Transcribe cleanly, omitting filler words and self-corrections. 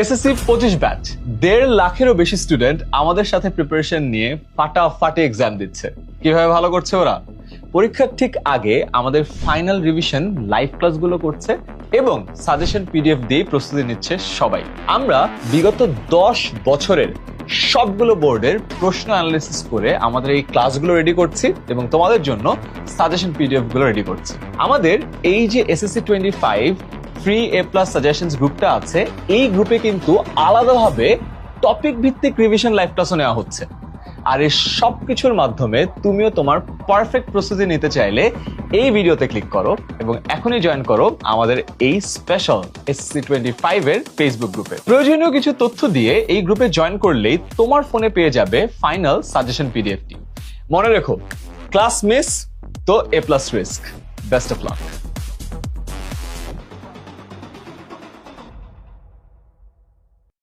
SSC 25 batch 1.5 লাখেরও বেশি student আমাদের সাথে প্রিপারেশন নিয়ে ফাটাফাটি এক্সাম দিচ্ছে। কিভাবে ভালো করছে ওরা? পরীক্ষার ঠিক আগে আমাদের ফাইনাল রিভিশন লাইভ ক্লাসগুলো করছে এবং সাজেশন পিডিএফ দিয়ে প্রস্তুতি নিচ্ছে সবাই। আমরা বিগত 10 বছরের সবগুলো বোর্ডের প্রশ্ন অ্যানালিসিস করে আমাদের এই ক্লাসগুলো রেডি করছি এবং তোমাদের জন্য সাজেশন পিডিএফ গুলো রেডি করছি। আমাদের এই যে এসএসসি 25 ফ্রি এ প্লাস সাজেশনস গ্রুপটা আছে, এই গ্রুপে কিন্তু আলাদাভাবে টপিক ভিত্তিক রিভিশন লাইভ ক্লাসও নেওয়া হচ্ছে। আর এই সব কিছুর মাধ্যমে তুমিও তোমার পারফেক্ট প্রস্তুতি নিতে চাইলে এই ভিডিওতে ক্লিক করো এবং এখনই জয়েন করো আমাদের এই স্পেশাল এসএসসি 25 এর ফেসবুক গ্রুপে। প্রয়োজনীয় কিছু তথ্য দিয়ে এই গ্রুপে জয়েন করলেই তোমার ফোনে পেয়ে যাবে ফাইনাল সাজেশন পিডিএফটি। মনে রেখো, ক্লাস মিস তো A plus risk. Best of lakh.